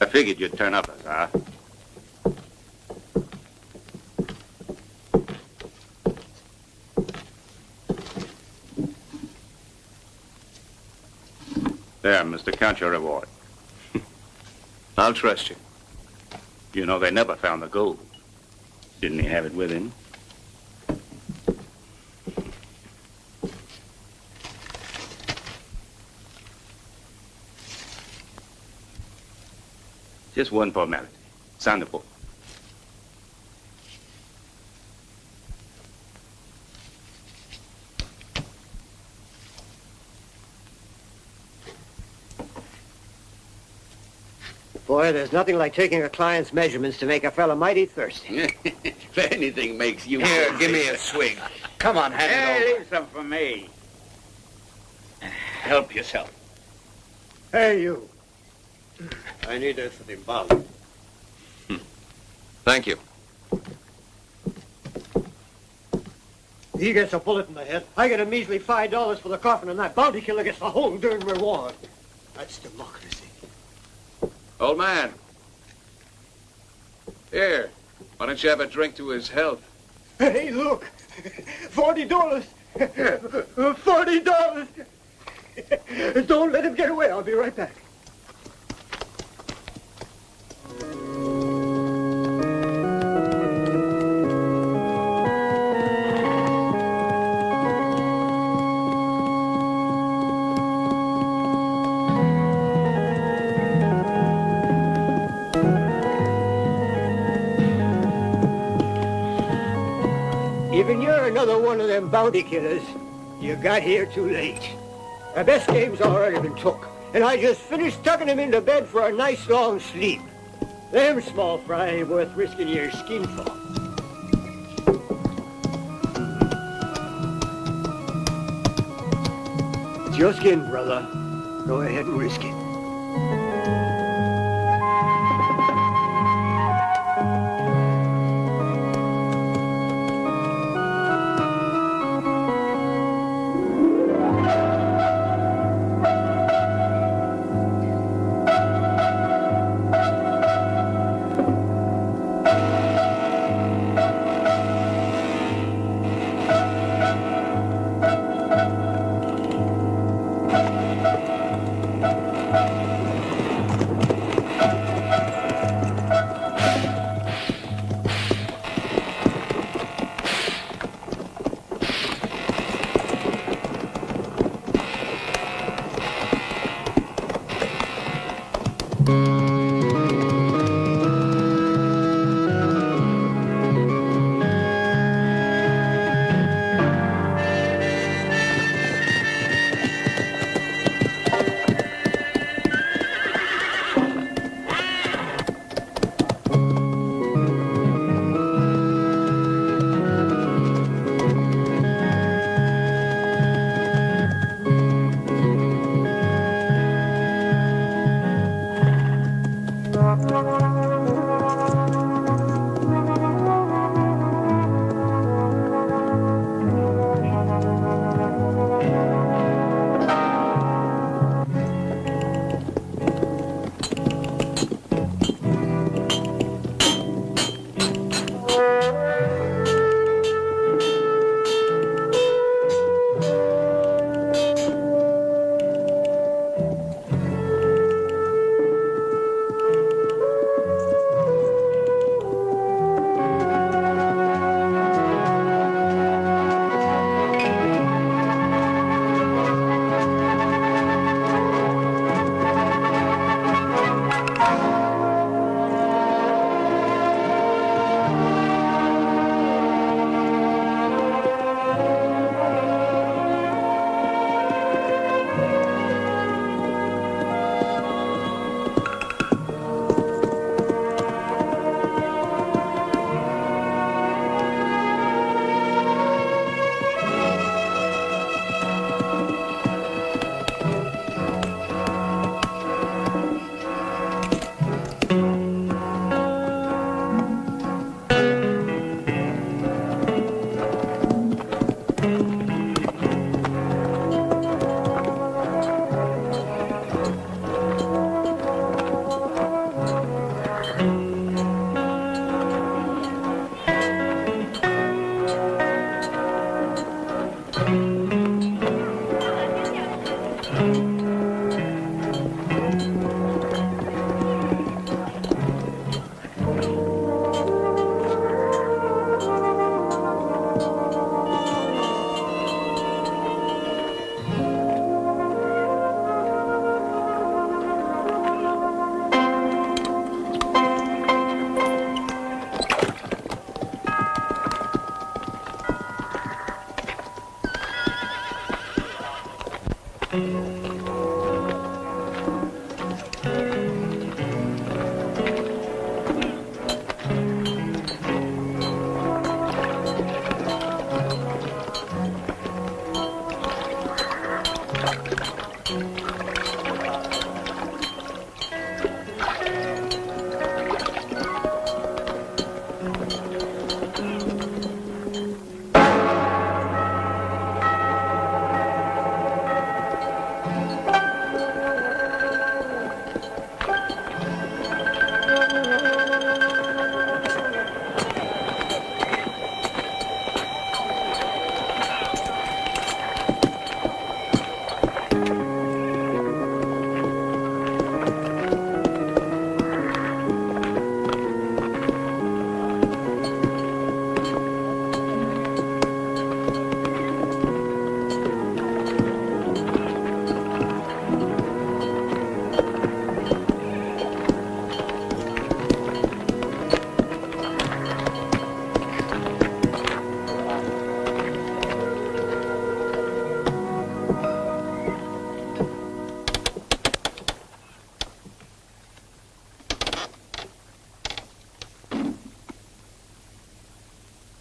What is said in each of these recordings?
figured you'd turn up, Lazar. There, Mr. Count your reward. I'll trust you. You know they never found the gold. Didn't he have it with him? Just one formality. Sign the book. Boy, there's nothing like taking a client's measurements to make a fella mighty thirsty. If anything makes you... Here, give me a swig. Come on, hand it over. Leave some for me. Help yourself. Hey, you. I need this for the embalming. Thank you. He gets a bullet in the head. I get a measly $5 for the coffin, and that bounty killer gets the whole darn reward. That's democracy. Old man. Here. Why don't you have a drink to his health? Hey, look. $40. $40. Don't let him get away. I'll be right back. Even you're another one of them bounty killers. You got here too late. The best game's already been took, and I just finished tucking him into bed for a nice long sleep. Them small fry ain't worth risking your skin for. It's your skin, brother. Go ahead and risk it.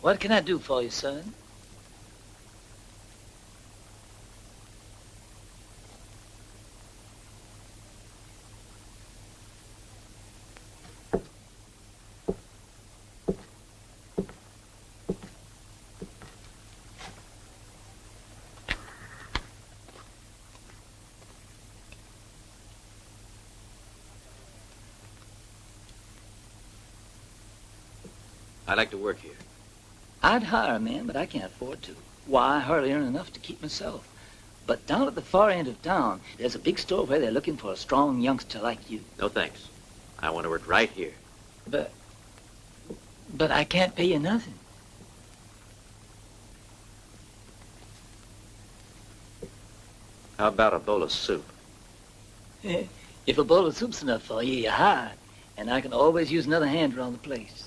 What can I do for you, son? I'd like to work here. I'd hire a man, but I can't afford to. Why, I hardly earn enough to keep myself. But down at the far end of town, there's a big store where they're looking for a strong youngster like you. No thanks. I want to work right here. But I can't pay you nothing. How about a bowl of soup? If a bowl of soup's enough for you, you're hired. And I can always use another hand around the place.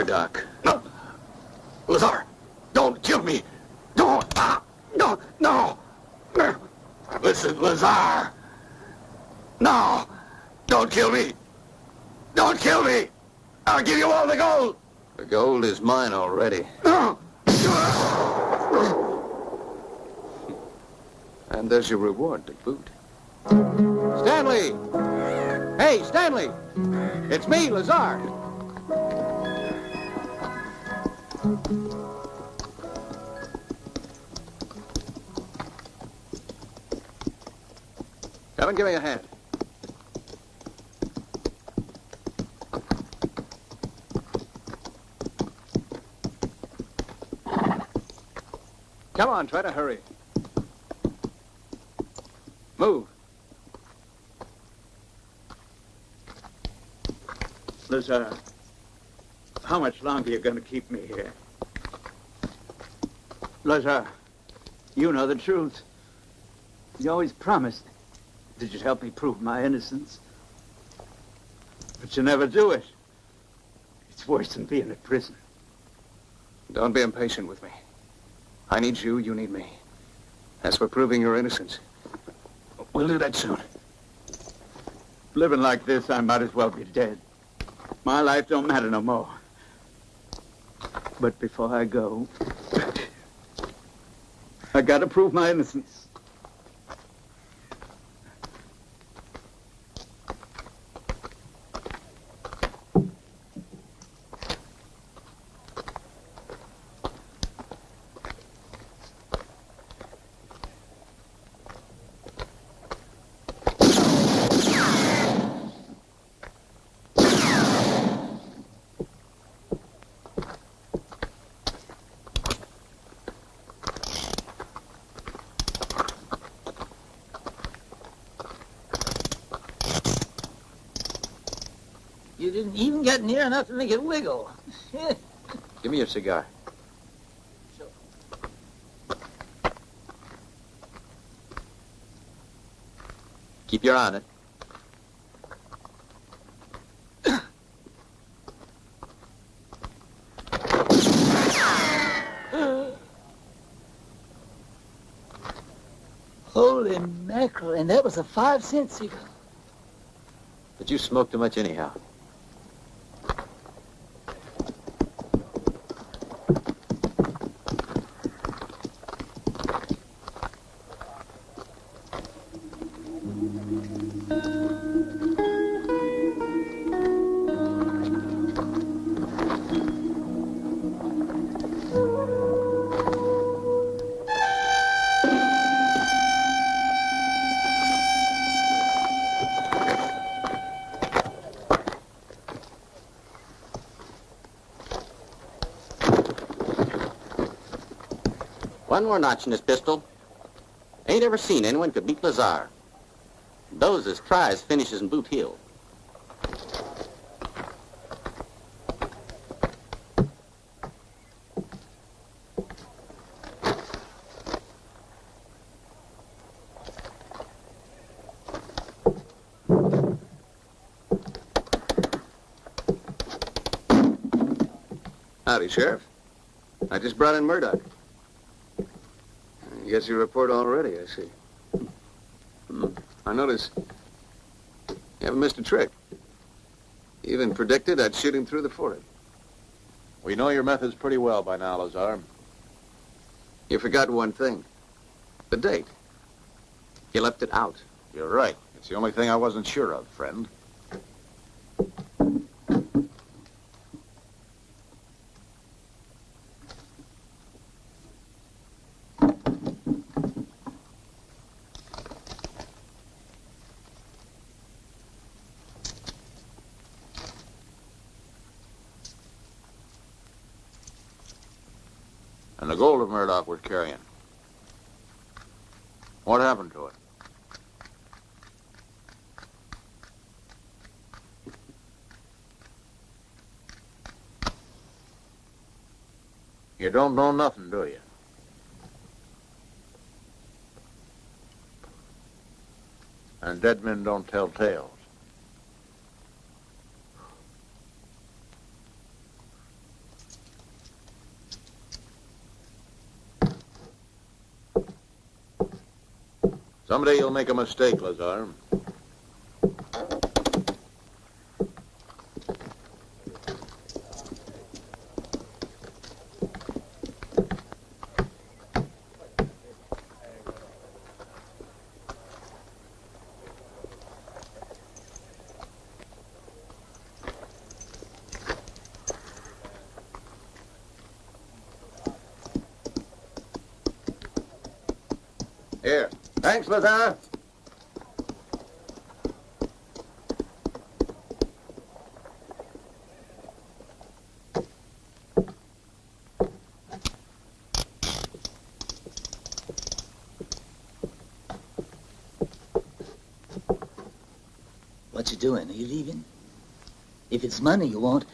Murdoch. No. Lazar, don't kill me. Don't. No, no. Listen, Lazar. No. Don't kill me. Don't kill me. I'll give you all the gold. The gold is mine already. No. And there's your reward to boot. Stanley! Hey, Stanley! It's me, Lazar. Come and give me a hand. Come on, try to hurry. Move. Lazar, how much longer are you going to keep me here? Lazar, you know the truth. You always promised that you'd help me prove my innocence. But you never do it. It's worse than being in prison. Don't be impatient with me. I need you, you need me. As for proving your innocence, we'll do that soon. Living like this, I might as well be dead. My life don't matter no more. But before I go, I gotta prove my innocence. You didn't even get near enough to make it wiggle. Give me your cigar. Sure. Keep your eye on it. Holy mackerel, and that was a 5-cent cigar. But you smoke too much anyhow. One more notch in his pistol. Ain't ever seen anyone could beat Lazar. Those as tries finishes in Boot Hill. Howdy, Sheriff. I just brought in Murdoch. You got your report already, I see. I notice you haven't missed a trick. You even predicted I'd shoot him through the forehead. We know your methods pretty well by now, Lazar. You forgot one thing. The date. You left it out. You're right. It's the only thing I wasn't sure of, friend. And the gold of Murdoch we're carrying. What happened to it? You don't know nothing, do you? And dead men don't tell tales. Someday you'll make a mistake, Lazar. Here. Thanks, Lazar. What you doing? Are you leaving? If it's money you want,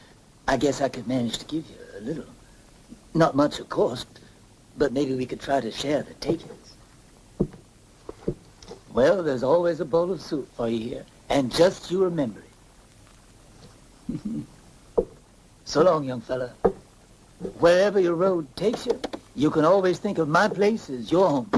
I guess I could manage to give you a little. Not much, of course, but maybe we could try to share the takings. Well, there's always a bowl of soup for you here, and just you remember it. So long, young fella. Wherever your road takes you, you can always think of my place as your home.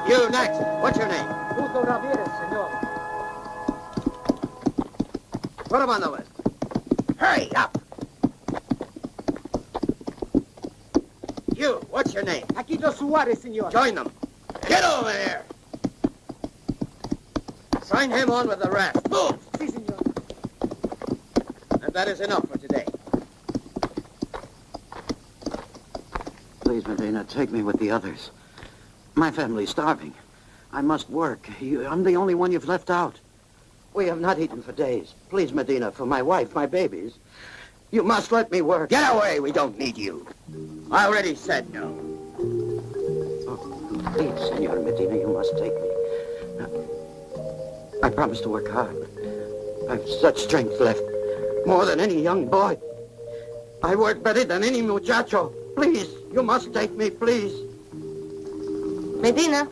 You next. What's your name? Put him on the list. Hurry up. You, what's your name? Paquito Suarez, senor. Join them. Get over here. Sign him on with the rest. Move. Si, senor. And that is enough for today. Please, Medina, take me with the others. My family's starving. I must work. I'm the only one you've left out. We have not eaten for days. Please, Medina, for my wife, my babies. You must let me work. Get away. We don't need you. I already said no. Please, Senor Medina, you must take me. I promise to work hard. I've such strength left. More than any young boy. I work better than any muchacho. Please, you must take me, please. Medina?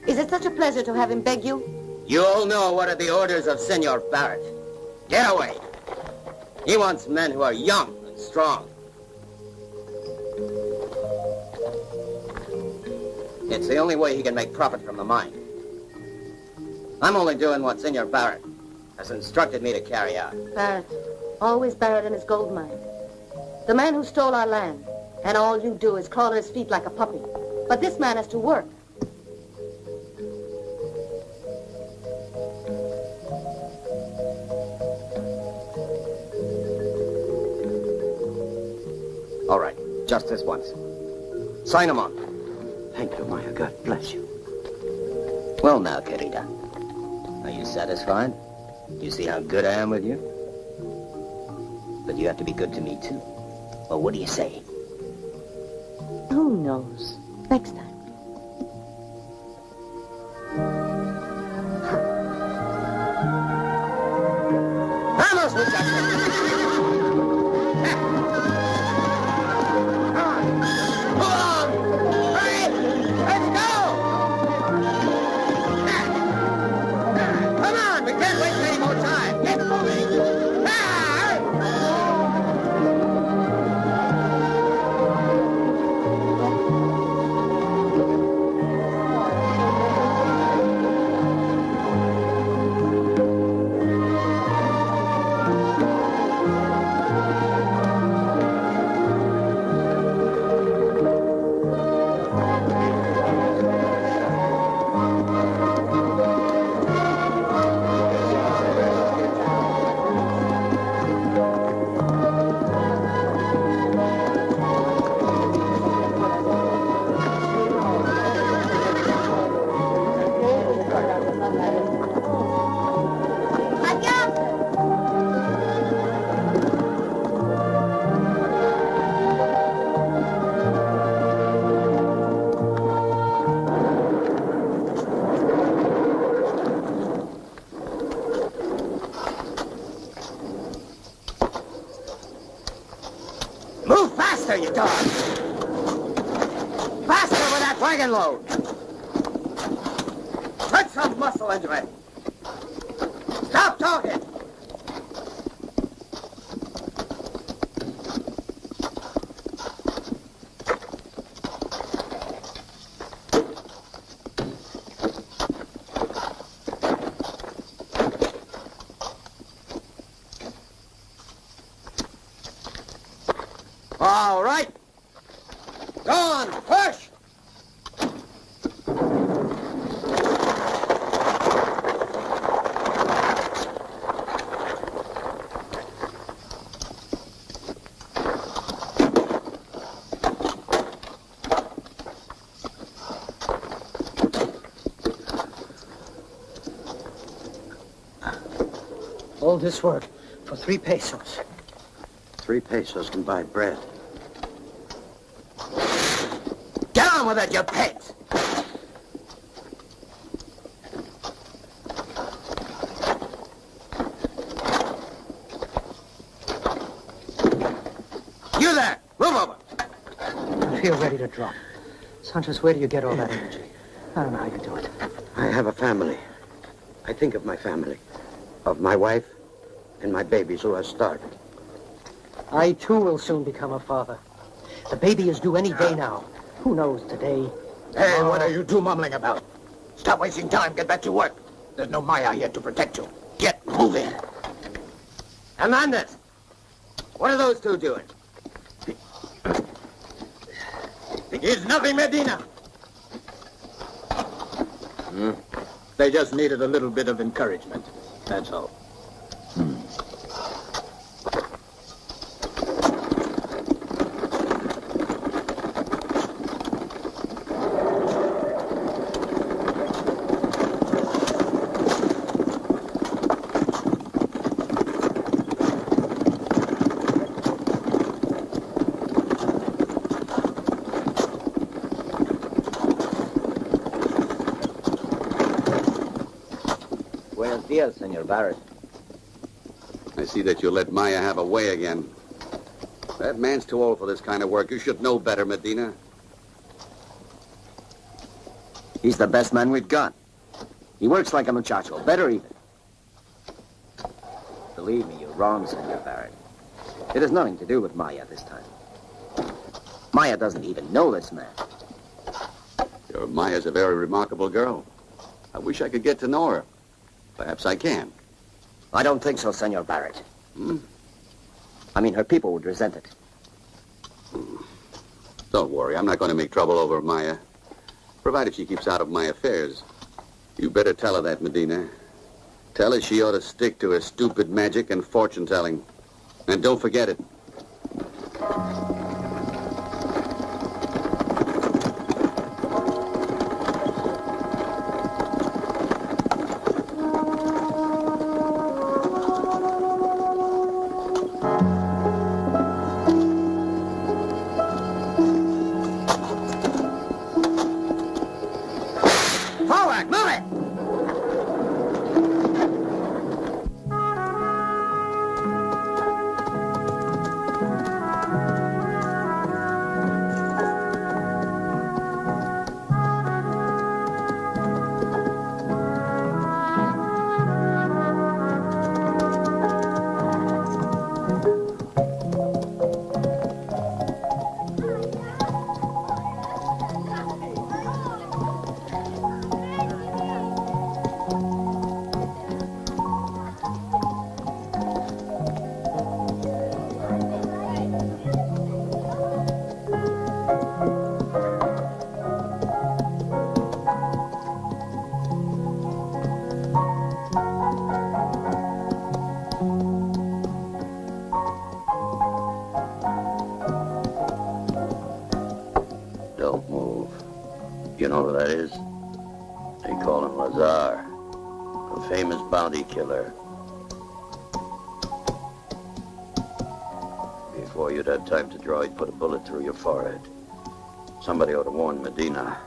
Is it such a pleasure to have him beg you? You all know what are the orders of Senor Barrett. Get away. He wants men who are young and strong. It's the only way he can make profit from the mine. I'm only doing what Senor Barrett has instructed me to carry out. Barrett. Always Barrett and his gold mine. The man who stole our land. And all you do is crawl at his feet like a puppy. But this man has to work. All right, just this once. Sign him on. Thank you, Maya. God bless you. Well now, querida. Are you satisfied? You see how good I am with you? But you have to be good to me, too. Well, what do you say? Who knows? Next time. Vamos, muchachos! Faster, you dog! Faster with that wagon load! Put some muscle into it! Stop talking! All right. Go on, push! All this work for 3 pesos. 3 pesos can buy bread. Get on with it, you pigs! You there! Move over! I feel ready to drop. Sanchez, where do you get all that energy? I don't know how you do it. I have a family. I think of my family. Of my wife and my babies who are starving. I, too, will soon become a father. The baby is due any day now. Who knows today? Hey, what are you two mumbling about? Stop wasting time. Get back to work. There's no Maya here to protect you. Get moving. Hernandez! What are those two doing? It's nothing, Medina. They just needed a little bit of encouragement. That's all. dias, Senor Barrett. I see that you let Maya have a way again. That man's too old for this kind of work. You should know better, Medina. He's the best man we've got. He works like a muchacho, better even. Believe me, you're wrong, Senor Barrett. It has nothing to do with Maya this time. Maya doesn't even know this man. Your Maya's a very remarkable girl. I wish I could get to know her. Perhaps I can. I don't think so, Senor Barrett. I mean, her people would resent it. Don't worry, I'm not going to make trouble over Maya. Provided she keeps out of my affairs. You better tell her that, Medina. Tell her she ought to stick to her stupid magic and fortune-telling. And don't forget it. Don't move. You know who that is? They call him Lazar, a famous bounty killer. Before you'd had time to draw, he'd put a bullet through your forehead. Somebody ought to warn Medina.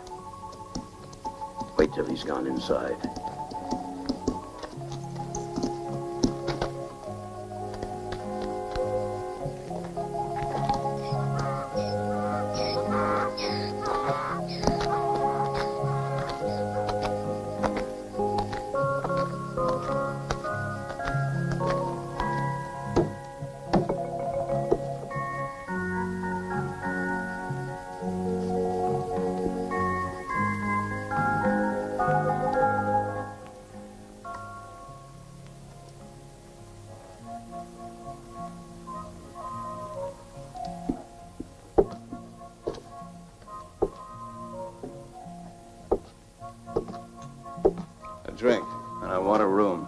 Wait till he's gone inside. Drink. And I want a room.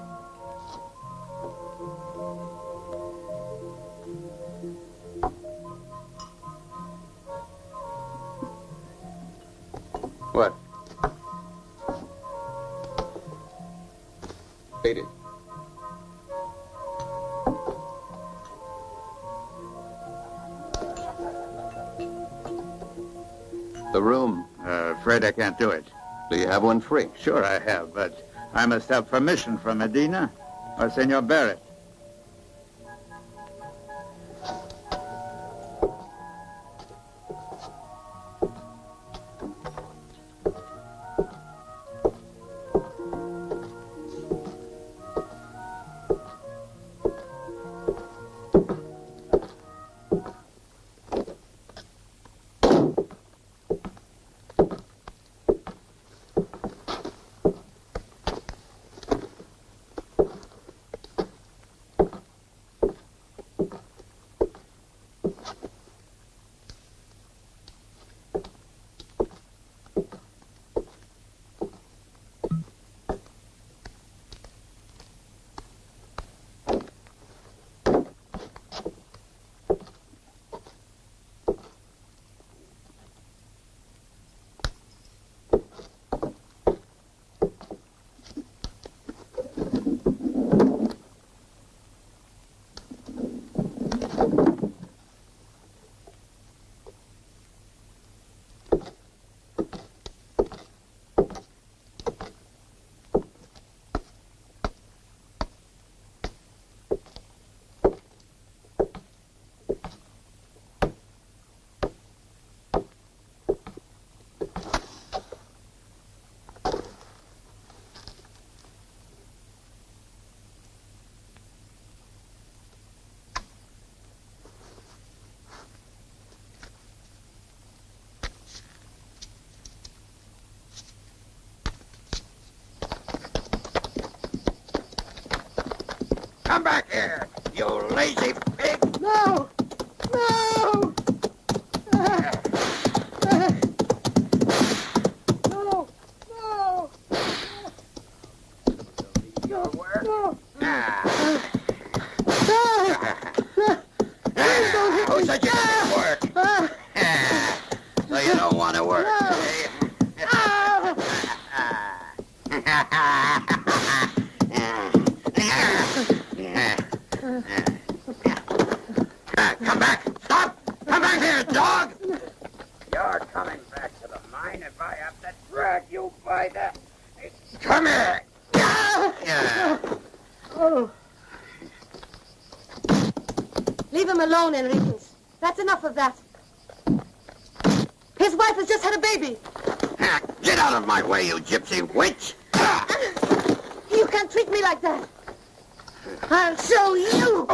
What? Beat it. The room. Afraid I can't do it. Do you have one free? Sure I have, but I must have permission from Medina or Senor Barrett. back here, you lazy pig! No! No! No! No! Your work? No! Who said you couldn't work? So you don't want to work, eh? Come back! Stop! Come back here, dog! You're coming back to the mine if I have to drag you by the... Come here! Oh. Leave him alone, Enriquez. That's enough of that. His wife has just had a baby. Get out of my way, you gypsy witch! You can't treat me like that. I'll show you.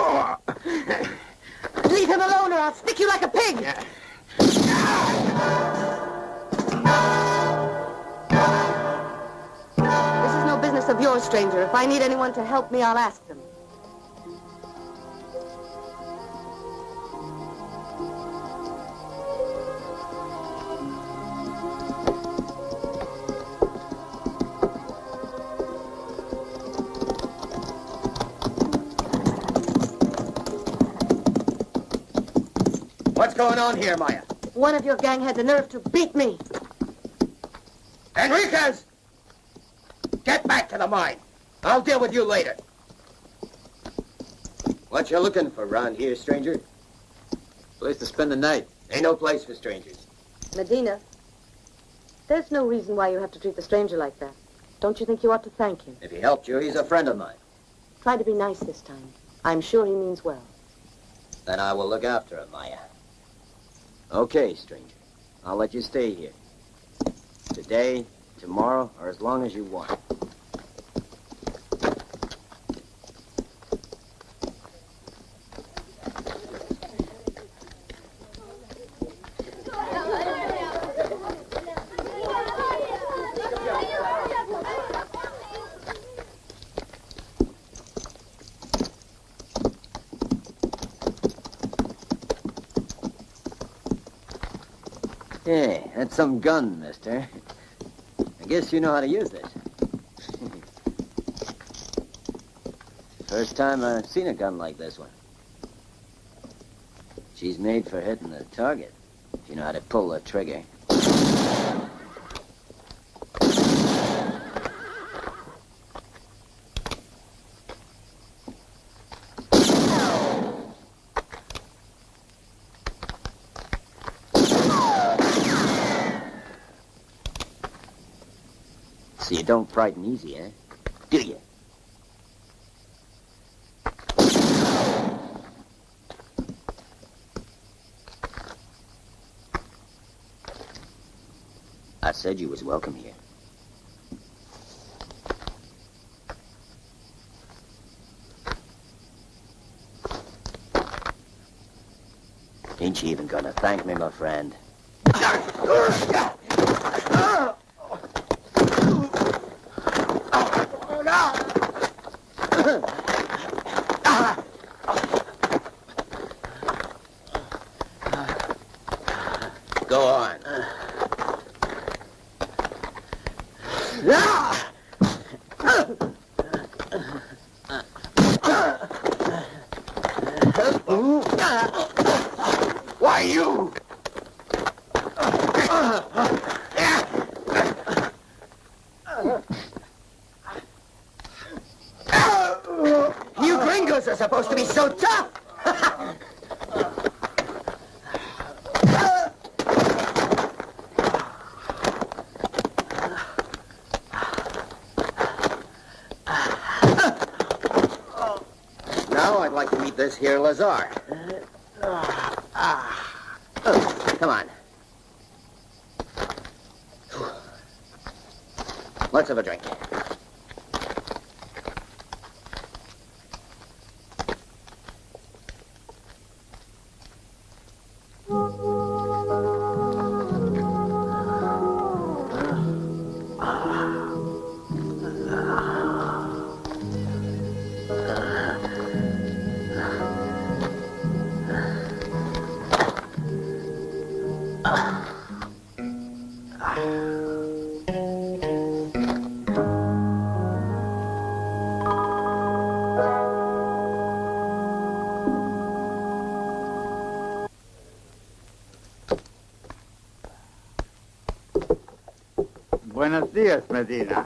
Leave him alone or I'll stick you like a pig. This is no business of yours, stranger. If I need anyone to help me, I'll ask them. What's going on here, Maya? One of your gang had the nerve to beat me. Enriquez! Get back to the mine. I'll deal with you later. What you looking for around here, stranger? Place to spend the night. Ain't no place for strangers. Medina, there's no reason why you have to treat the stranger like that. Don't you think you ought to thank him? If he helped you, he's a friend of mine. Try to be nice this time. I'm sure he means well. Then I will look after him, Maya. Okay, stranger. I'll let you stay here. Today, tomorrow, or as long as you want. Hey, that's some gun, mister. I guess you know how to use this. First time I've seen a gun like this one. She's made for hitting the target, if you know how to pull the trigger. So you don't frighten easy, eh? Do you? I said you was welcome here. Ain't you even gonna thank me, my friend? Go on. Why, you? You gringos are supposed to be so tough. Now I'd like to meet this here Lazar. Come on. Let's have a drink. Buenos dias, Medina.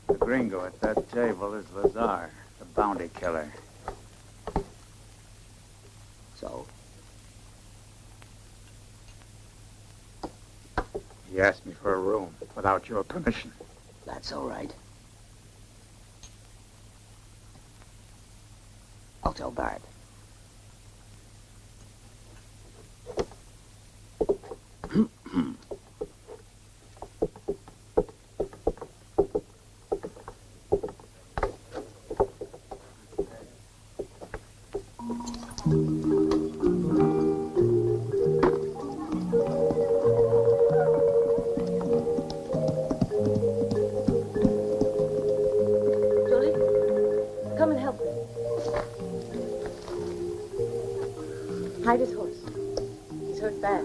The gringo at that table is Lazar, the bounty killer. So? He asked me for a room without your permission. That's all right. I'll tell Bart. Julie, come and help me. Hide his horse. He's hurt bad.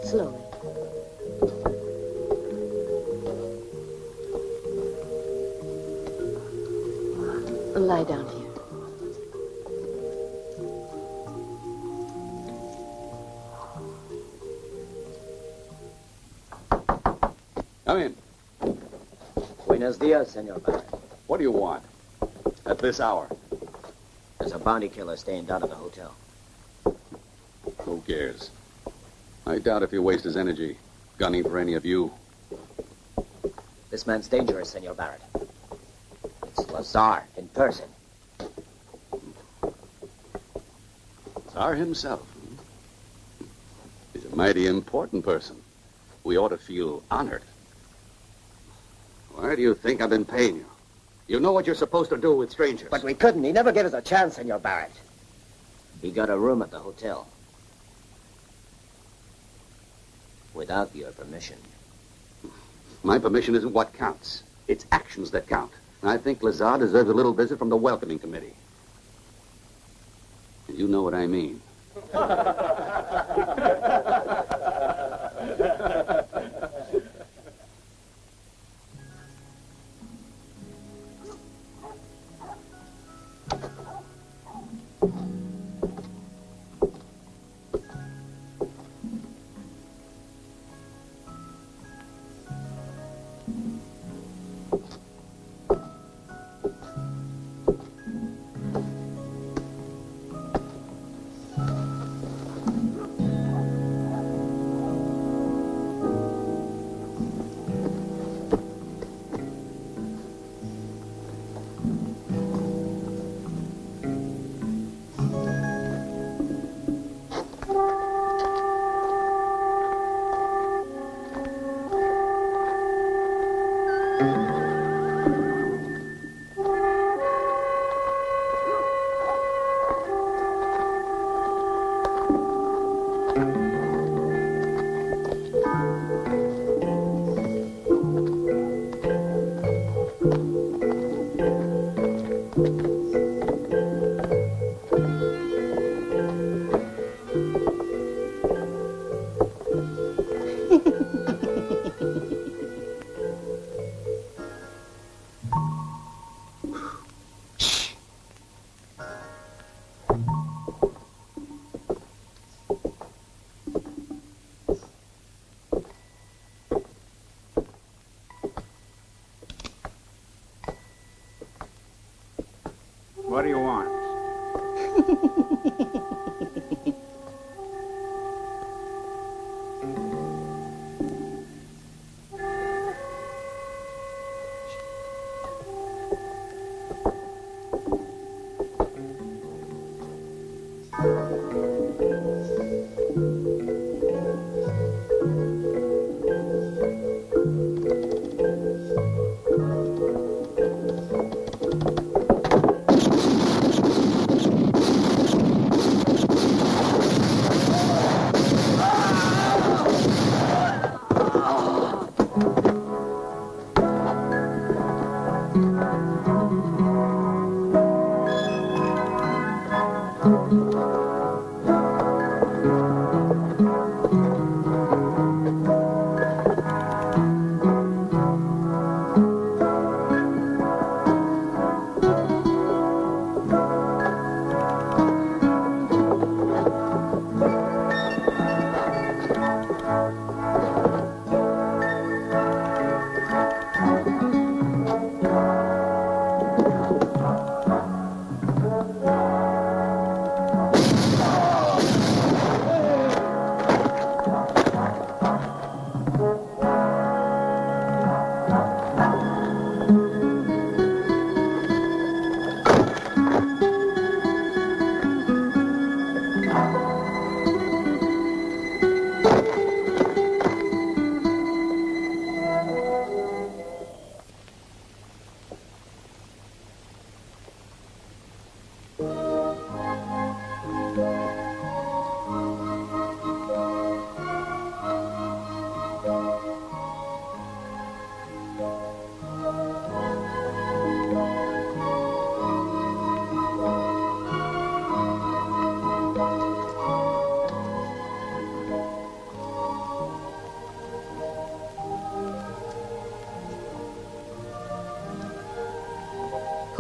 Slowly. Lie down here. Come in. Buenos dias, Senor Barrett. What do you want? At this hour? There's a bounty killer staying down at the hotel. Who cares? I doubt if he'll waste his energy gunning for any of you. This man's dangerous, Senor Barrett. It's Lazar in person. Tsar himself. He's a mighty important person. We ought to feel honored. Why do you think I've been paying you? You know what you're supposed to do with strangers. But we couldn't. He never gave us a chance, Senor Barrett. He got a room at the hotel. Without your permission. My permission isn't what counts. It's actions that count. And I think Lazar deserves a little visit from the welcoming committee. And you know what I mean. What do you want?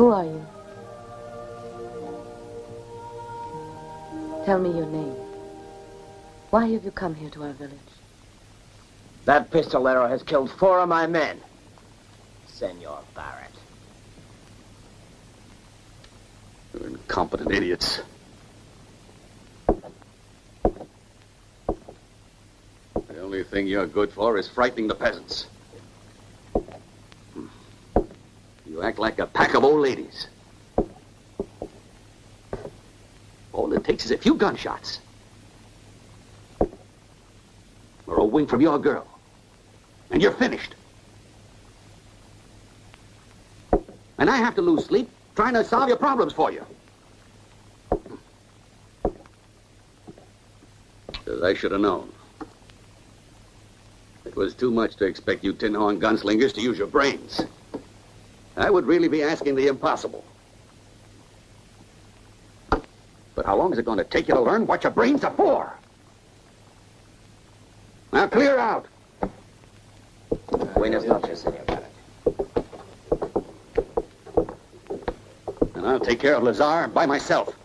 Who are you? Tell me your name. Why have you come here to our village? That pistolero has killed 4 of my men. Senor Barrett. You incompetent idiots. The only thing you're good for is frightening the peasants. You act like a pack of old ladies. All it takes is a few gunshots. Or a wink from your girl. And you're finished. And I have to lose sleep trying to solve your problems for you. 'Cause I should have known. It was too much to expect you tin-horn gunslingers to use your brains. I would really be asking the impossible. But how long is it going to take you to learn what your brains are for? Now clear out. Buenas noches, Senor Barrett. And I'll take care of Lazar by myself.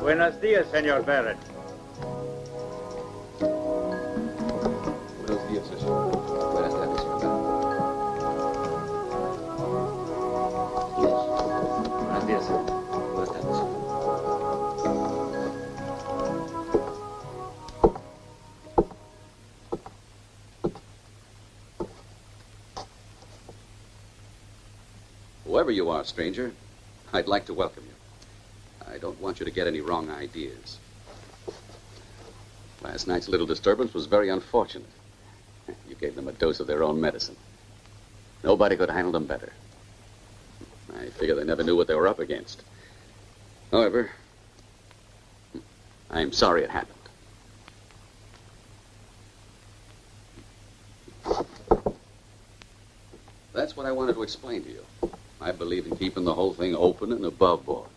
Buenos dias, Senor Barrett. Buenos días, señor. Buenas tardes, señor. Buenos días, sir. Buenas tardes. Whoever you are, stranger, I'd like to welcome you. I don't want you to get any wrong ideas. Last night's little disturbance was very unfortunate. You gave them a dose of their own medicine. Nobody could handle them better. I figure they never knew what they were up against. However, I'm sorry it happened. That's what I wanted to explain to you. I believe in keeping the whole thing open and above board.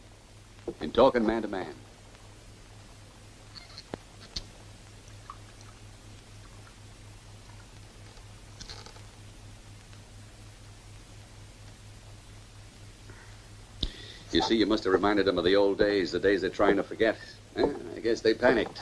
In talking man to man. You see, you must have reminded them of the old days, the days they're trying to forget. I guess they panicked.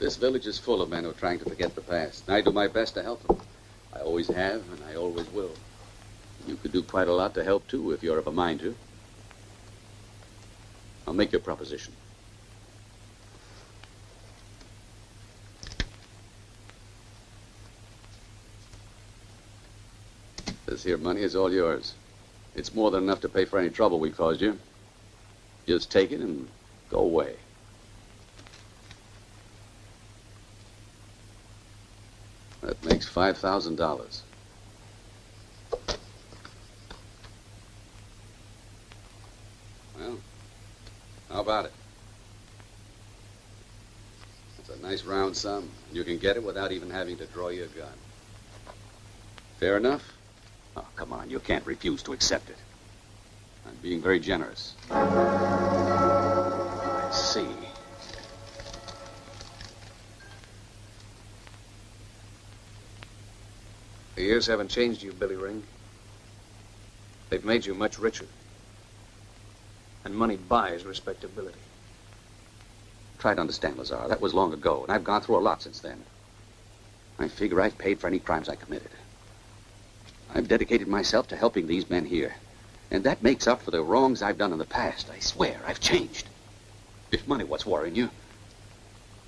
This village is full of men who are trying to forget the past. And I do my best to help them. I always have, and I always will. You could do quite a lot to help, too, if you're of a mind to. I'll make your proposition. This here money is all yours. It's more than enough to pay for any trouble we caused you. Just take it and go away. That makes $5,000. Well, how about it? It's a nice round sum. You can get it without even having to draw your gun. Fair enough? Oh, come on, you can't refuse to accept it. I'm being very generous. I see. The years haven't changed you, Billy Ring. They've made you much richer. And money buys respectability. Try to understand, Lazar. That was long ago, and I've gone through a lot since then. I figure I've paid for any crimes I committed. I've dedicated myself to helping these men here. And that makes up for the wrongs I've done in the past. I swear, I've changed. If money what's worrying you,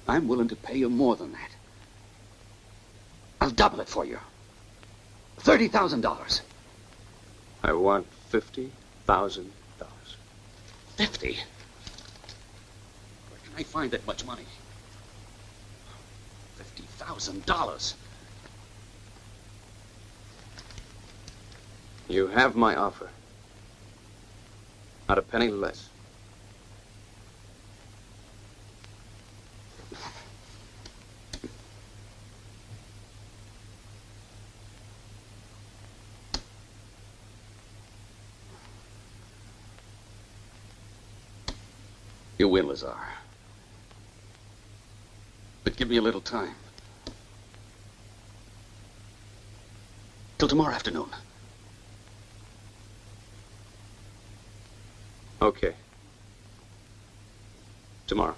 I'm willing to pay you more than that. I'll double it for you. $30,000. I want $50,000. 50? Where can I find that much money? $50,000. You have my offer. Not a penny less. You win, Lazar. But give me a little time. Till tomorrow afternoon. Okay. Tomorrow.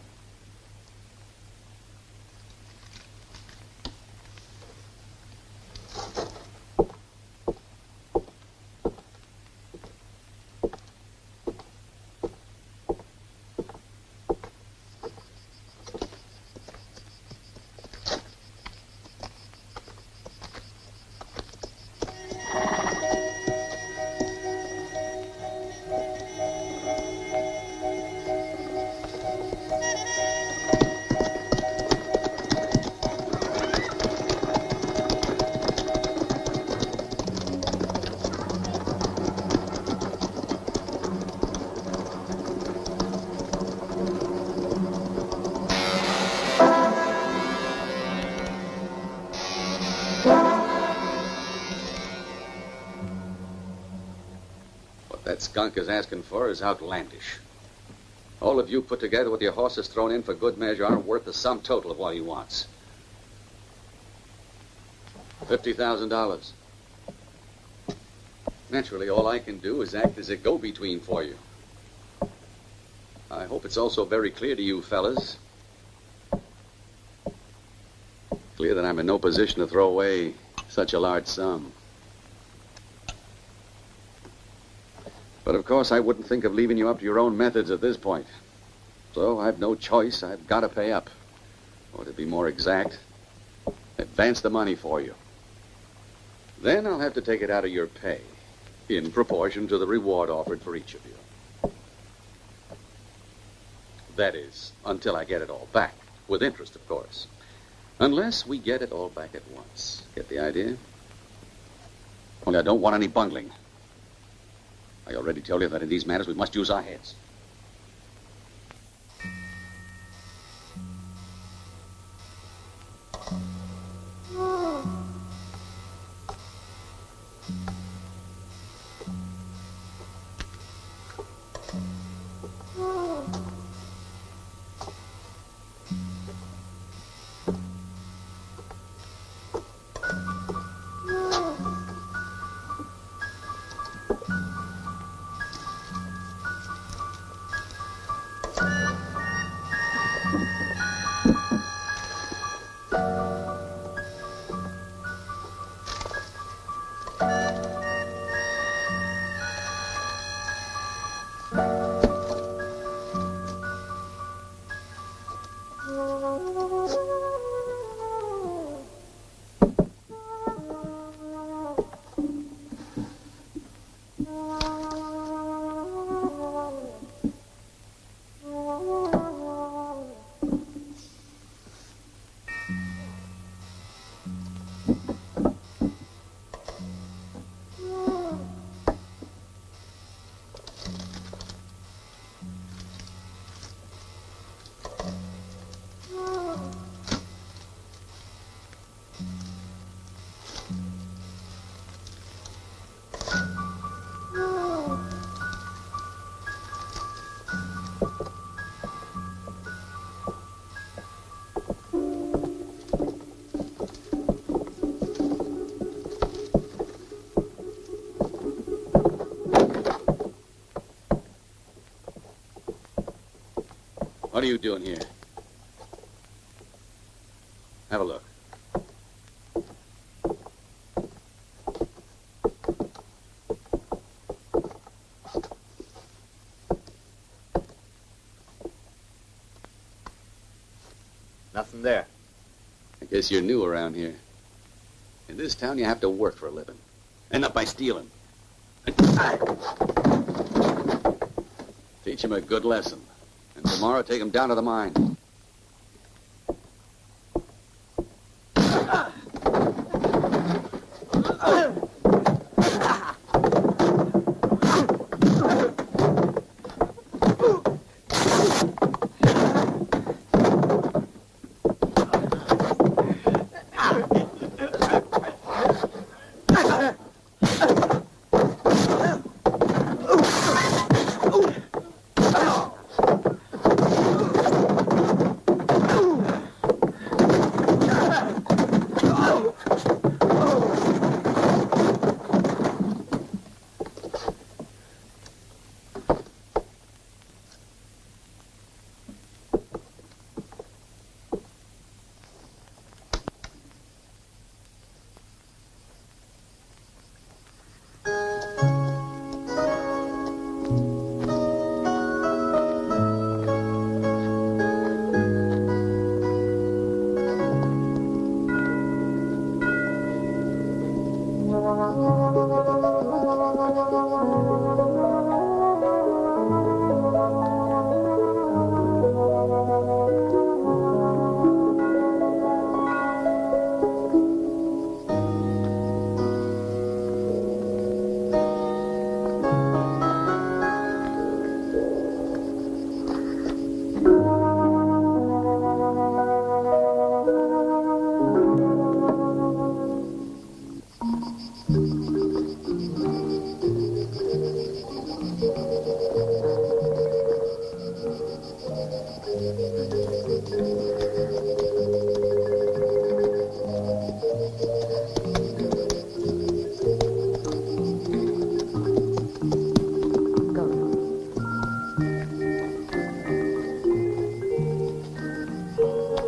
That skunk is asking for is outlandish. All of you put together with your horses thrown in for good measure aren't worth the sum total of what he wants. $50,000. Naturally, all I can do is act as a go-between for you. I hope it's also very clear to you fellas. Clear that I'm in no position to throw away such a large sum. But of course, I wouldn't think of leaving you up to your own methods at this point. So I've no choice. I've got to pay up. Or to be more exact, advance the money for you. Then I'll have to take it out of your pay, in proportion to the reward offered for each of you. That is, until I get it all back. With interest, of course. Unless we get it all back at once. Get the idea? Only I don't want any bungling. I already told you that in these matters we must use our heads. What are you doing here? Have a look. Nothing there. I guess you're new around here. In this town, you have to work for a living. End up by stealing. Teach him a good lesson. And tomorrow, take him down to the mine.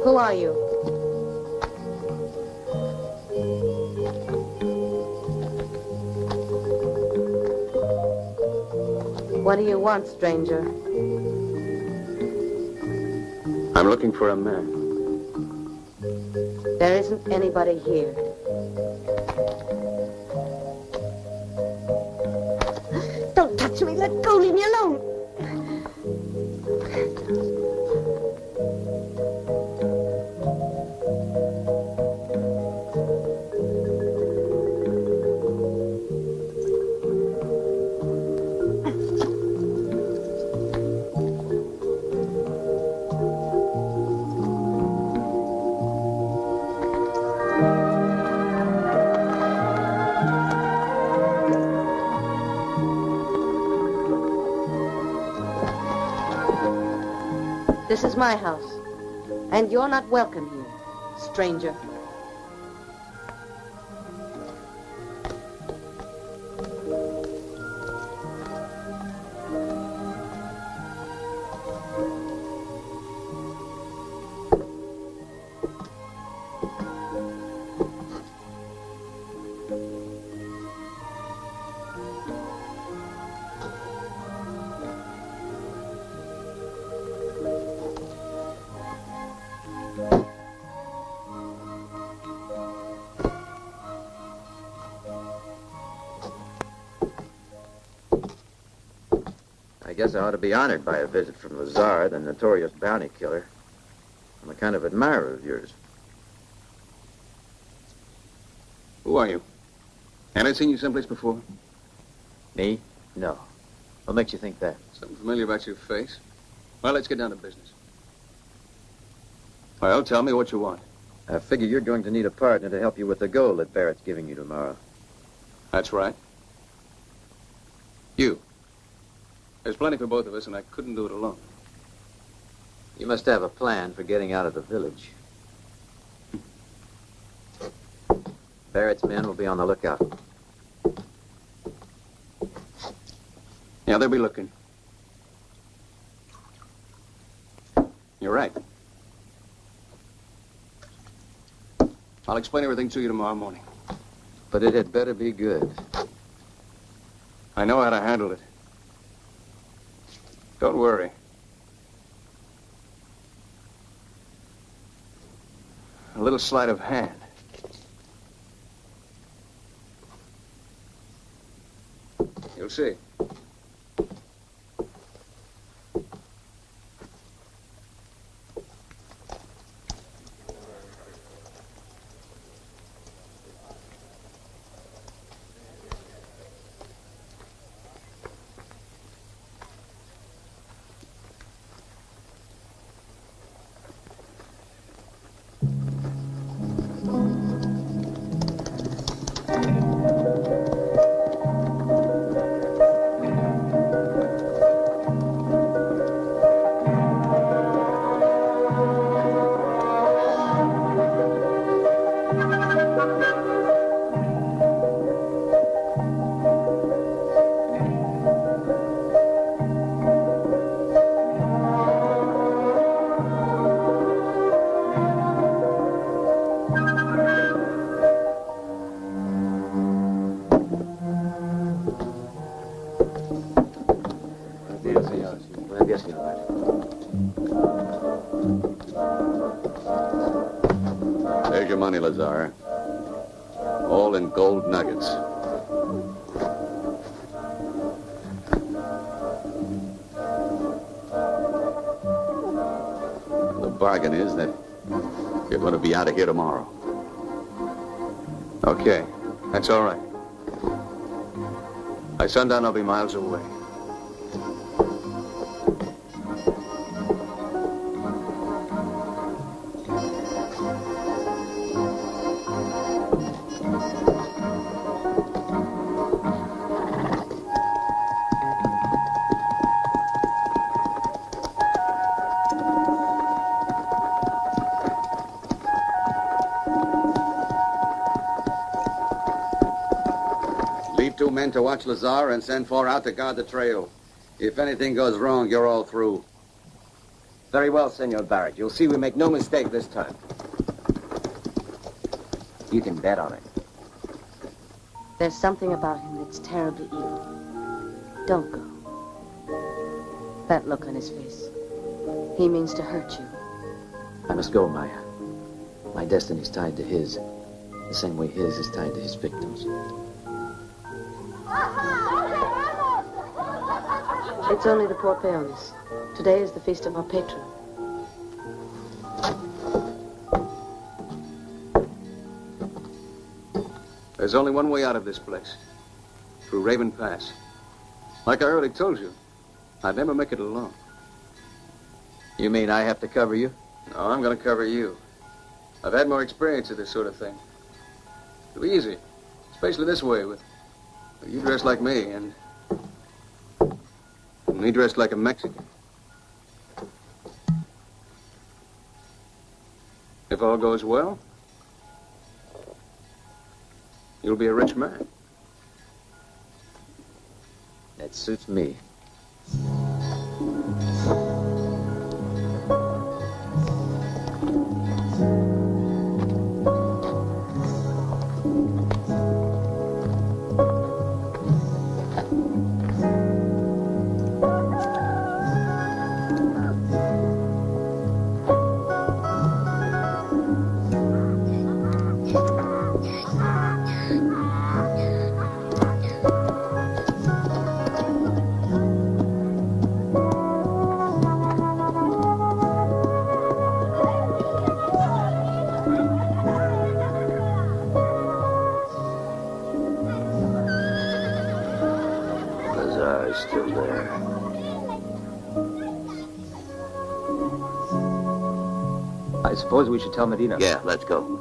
Who are you? What do you want, stranger? I'm looking for a man. There isn't anybody here. Don't touch me. Let go. Leave me alone. This is my house, and you're not welcome here, stranger. I guess I ought to be honored by a visit from Lazar, the notorious bounty killer. I'm a kind of admirer of yours. Who are you? Had I seen you someplace before? Me? No. What makes you think that? Something familiar about your face? Well, let's get down to business. Well, tell me what you want. I figure you're going to need a partner to help you with the gold that Barrett's giving you tomorrow. That's right. You. There's plenty for both of us, and I couldn't do it alone. You must have a plan for getting out of the village. Barrett's men will be on the lookout. Yeah, they'll be looking. You're right. I'll explain everything to you tomorrow morning. But it had better be good. I know how to handle it. Don't worry. A little sleight of hand. You'll see. There's your money, Lazar. All in gold nuggets. The bargain is that you're going to be out of here tomorrow. Okay, that's all right. By sundown, I'll be miles away. Leave 2 men to watch Lazar and send 4 out to guard the trail. If anything goes wrong, you're all through. Very well, Senor Barrett. You'll see we make no mistake this time. You can bet on it. There's something about him that's terribly evil. Don't go. That look on his face. He means to hurt you. I must go, Maya. My destiny's tied to his, the same way his is tied to his victims. It's only the poor peones. Today is the feast of our patron. There's only one way out of this place. Through Raven Pass. Like I already told you, I'd never make it alone. You mean I have to cover you? No, I'm going to cover you. I've had more experience of this sort of thing. It'll be easy. Especially this way with you dressed like me and me dressed like a Mexican. If all goes well, you'll be a rich man. That suits me. Still there. I suppose we should tell Medina. Yeah, let's go.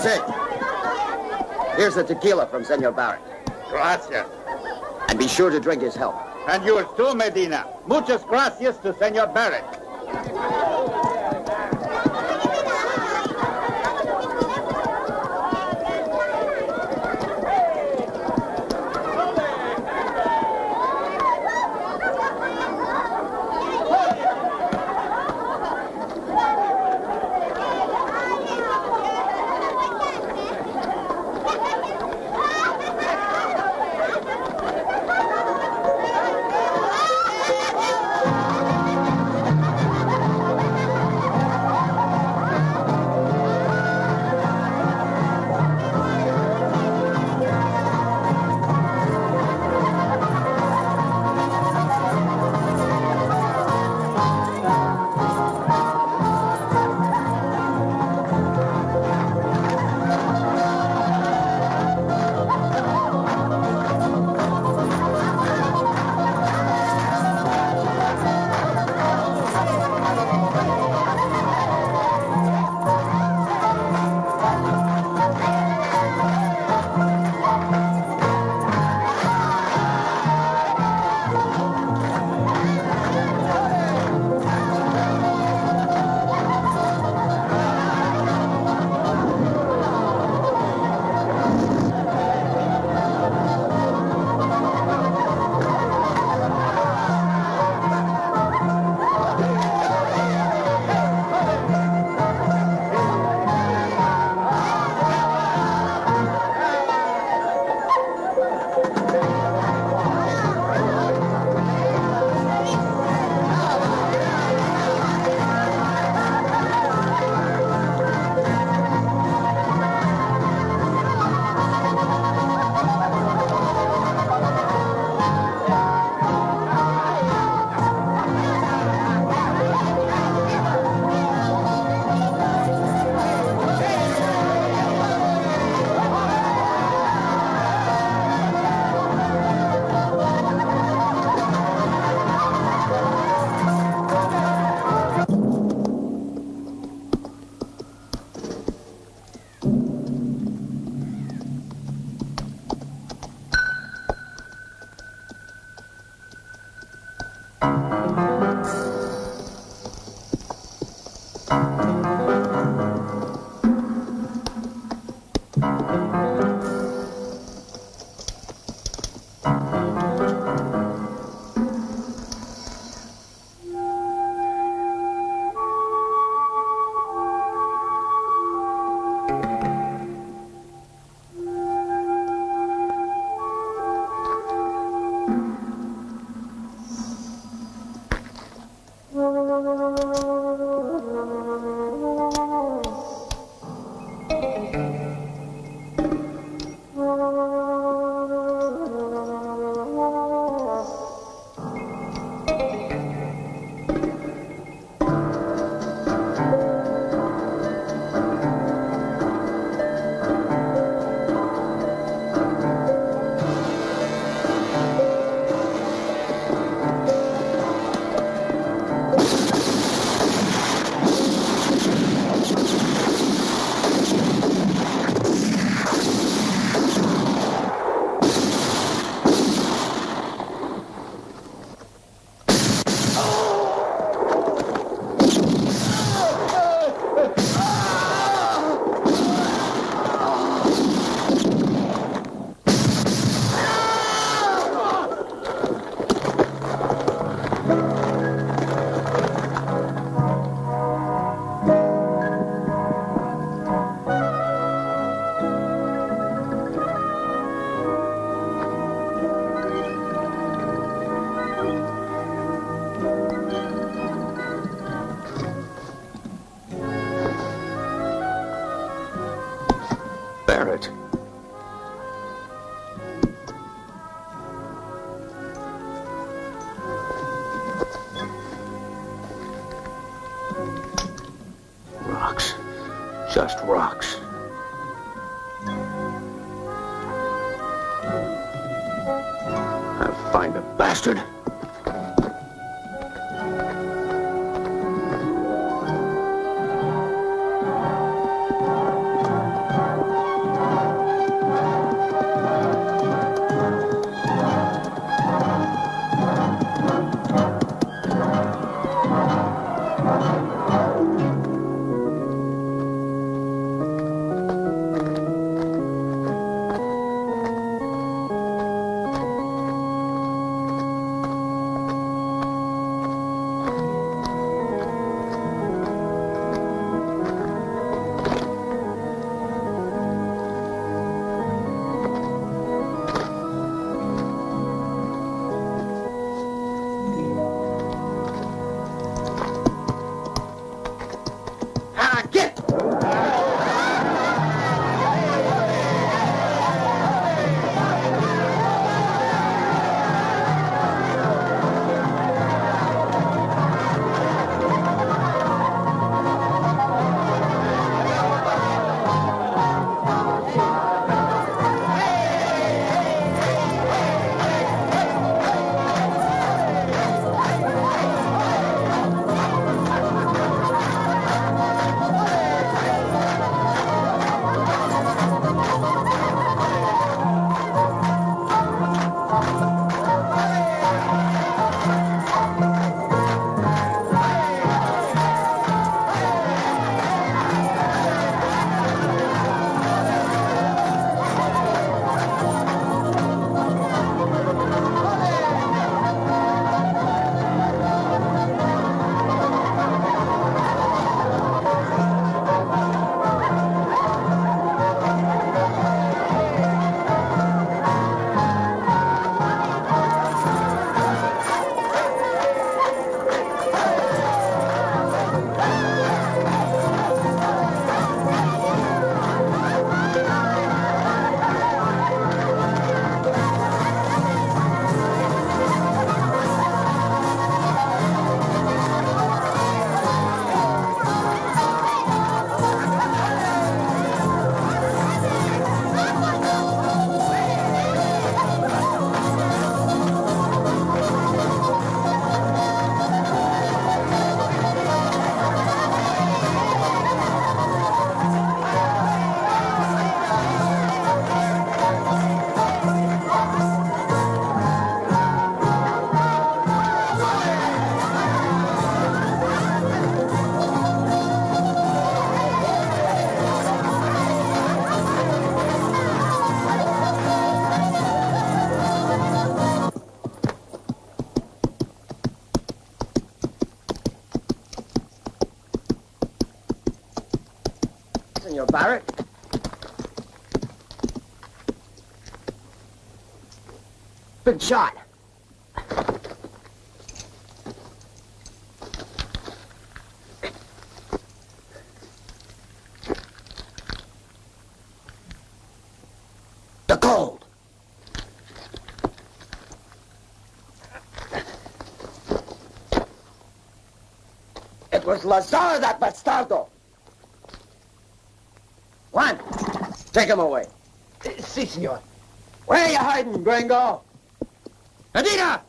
Jose, here's the tequila from Senor Barrett. Gracias. And be sure to drink his health. And yours too, Medina. Muchas gracias to Senor Barrett. Barrett. Rocks. Just rocks. I'll find the bastard. Senor Barrett. Been shot. The gold. It was Lazar, that bastardo. Juan, take him away. Si, senor. Where are you hiding, gringo? Adina!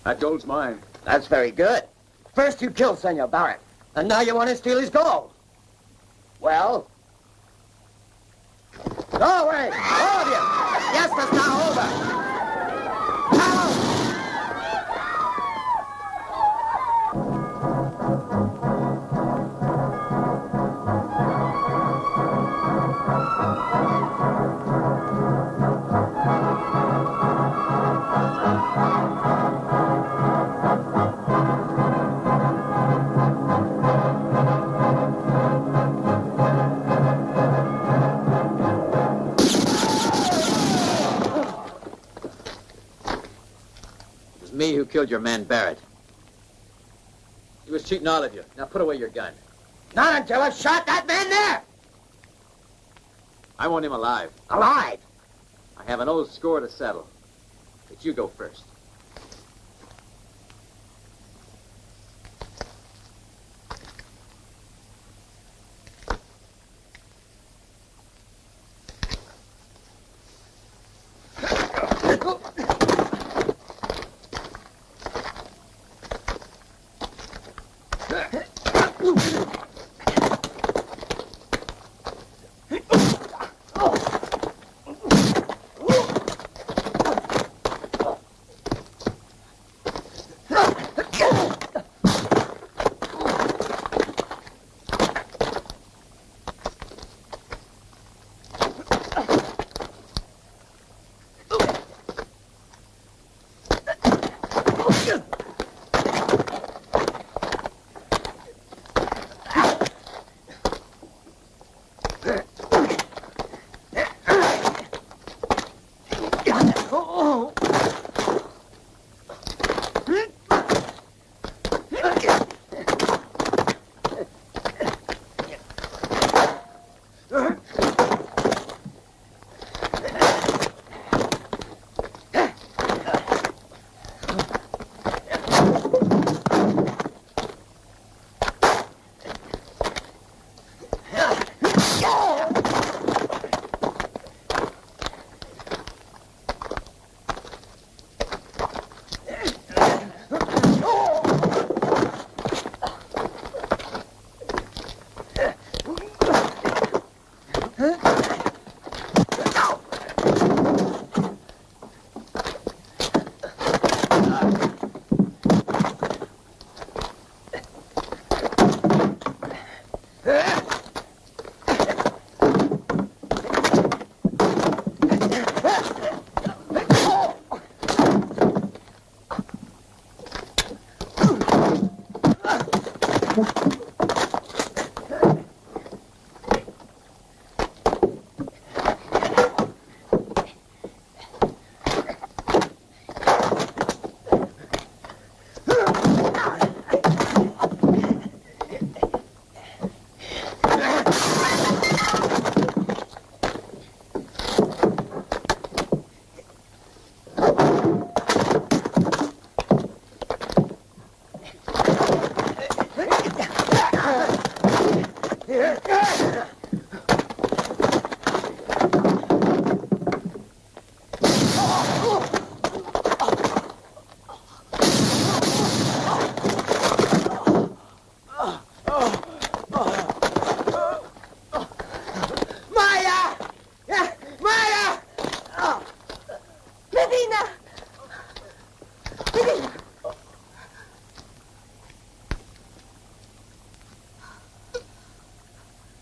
That gold's mine. That's very good. First you killed Senor Barrett, and now you want to steal his gold. Well? Go away, all of you! Yes, that's now over. Me who killed your man Barrett. He was cheating all of you. Now put away your gun. Not until I've shot that man there! I want him alive. Alive? I have an old score to settle. But you go first.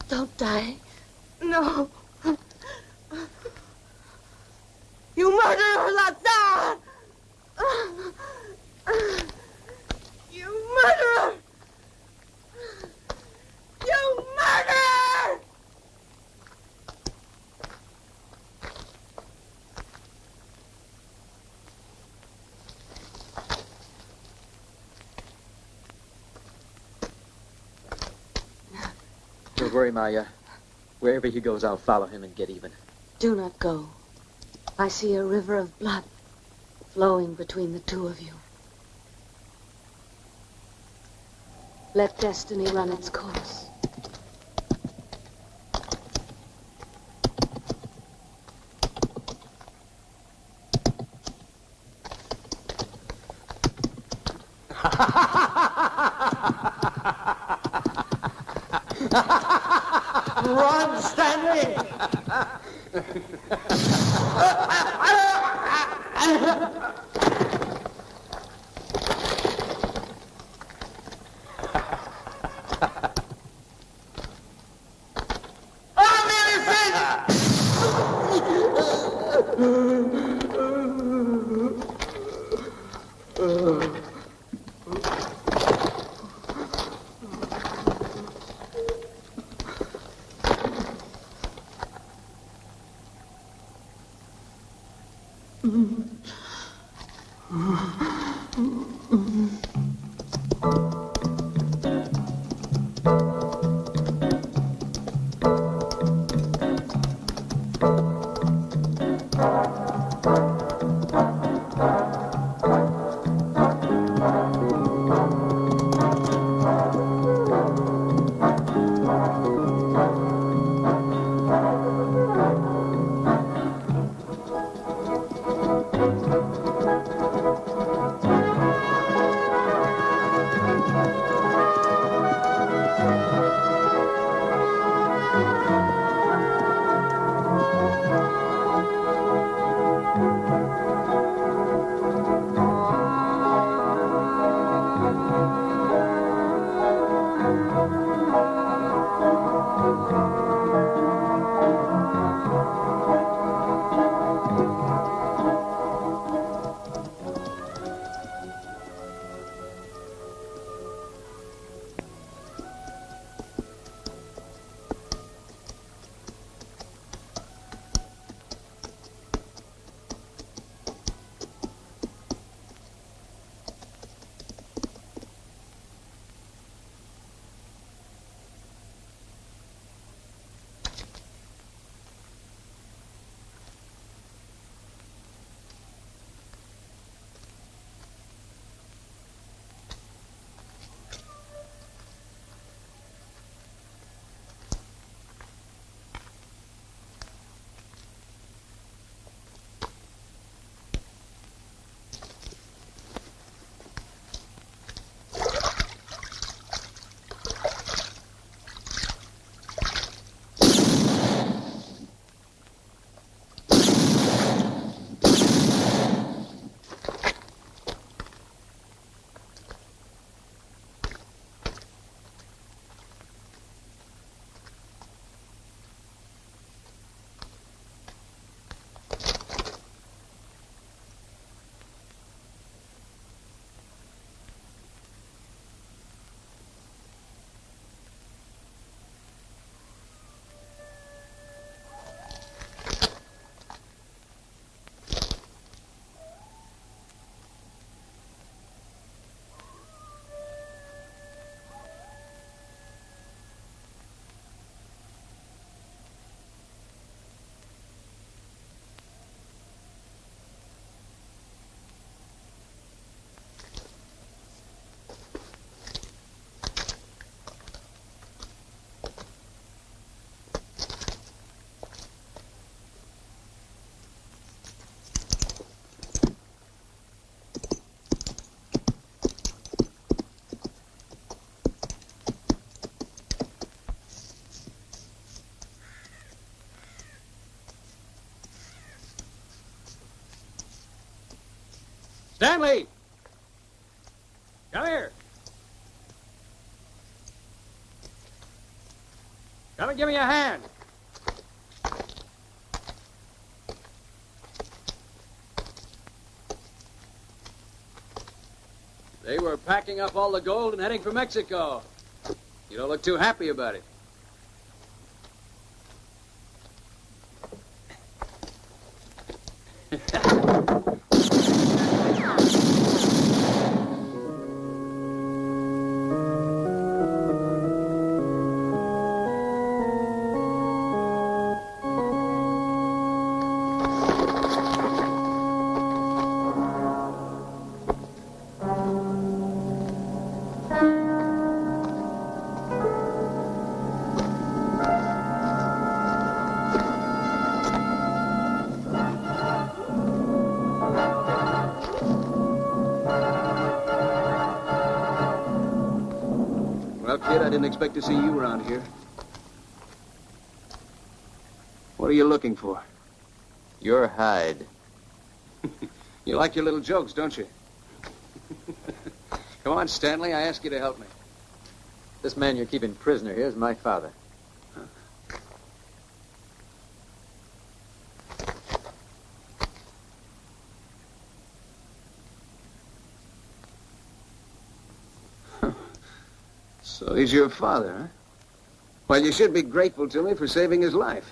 Don't die. No. You murderer, Lazar! You murderer! You murderer! Don't worry, Maya. Wherever he goes, I'll follow him and get even. Do not go. I see a river of blood flowing between the two of you. Let destiny run its course. Run, Stanley! Stanley! Come here. Come and give me a hand. They were packing up all the gold and heading for Mexico. You don't look too happy about it. Well, kid, I didn't expect to see you around here. What are you looking for? Your hide. You like your little jokes, don't you? Come on, Stanley, I ask you to help me. This man you're keeping prisoner here is my father. So he's your father, huh? Well, you should be grateful to me for saving his life.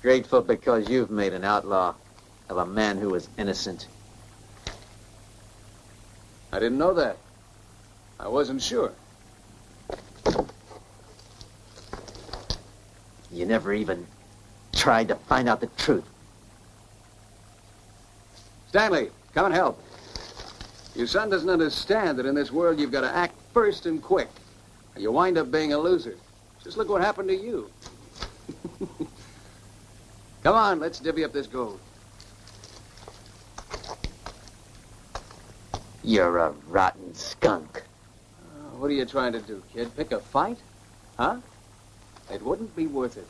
Grateful because you've made an outlaw of a man who was innocent. I didn't know that. I wasn't sure. You never even tried to find out the truth. Stanley, come and help. Your son doesn't understand that in this world you've got to act first and quick. Or you wind up being a loser. Just look what happened to you. Come on, let's divvy up this gold. You're a rotten skunk. What are you trying to do, kid? Pick a fight? Huh? It wouldn't be worth it.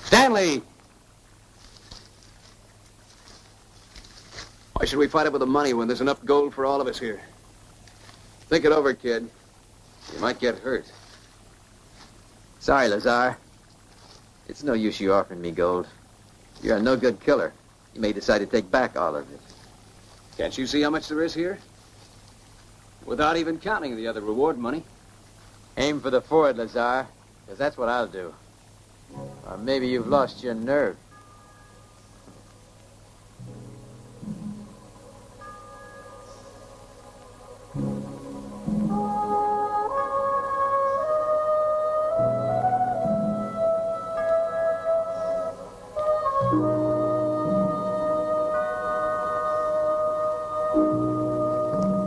Stanley! Why should we fight over the money when there's enough gold for all of us here? Think it over, kid. You might get hurt. Sorry, Lazar. It's no use you offering me gold. You're a no-good killer. You may decide to take back all of it. Can't you see how much there is here? Without even counting the other reward money. Aim for the Ford, Lazar, because that's what I'll do. Or maybe you've lost your nerve.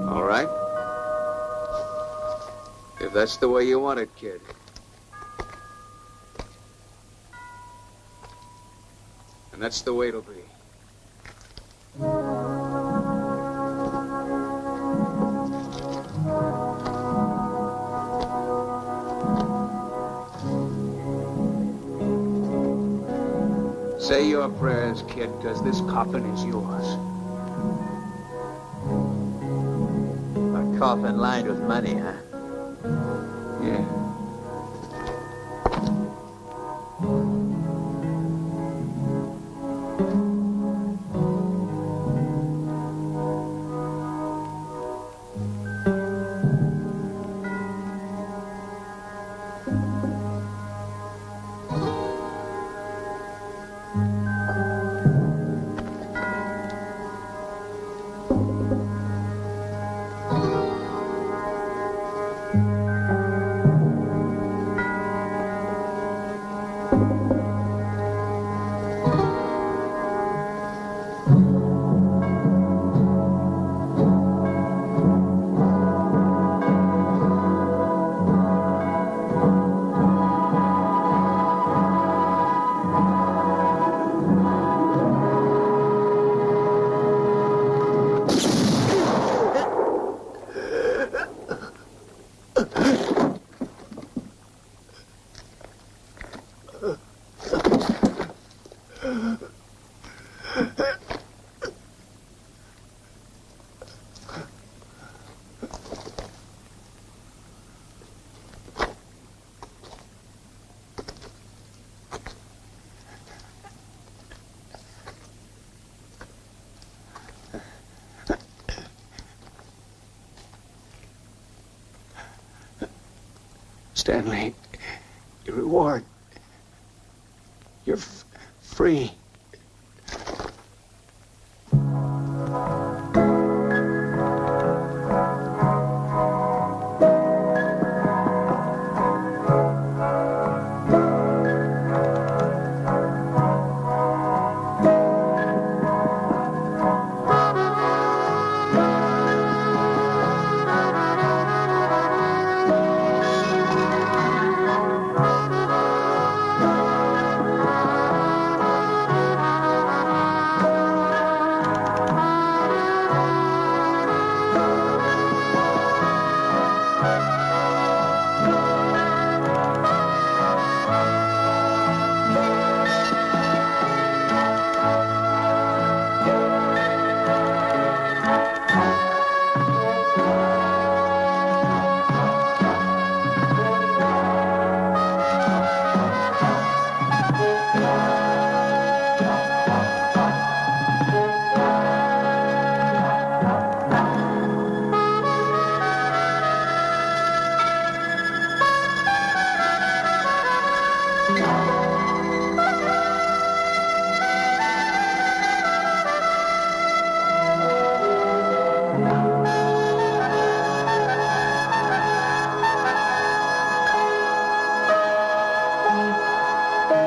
All right. If that's the way you want it, kid. And that's the way it'll be. Say your prayers, kid, because this coffin is yours. A coffin lined with money, huh? Yeah. Stanley, your reward. You're free.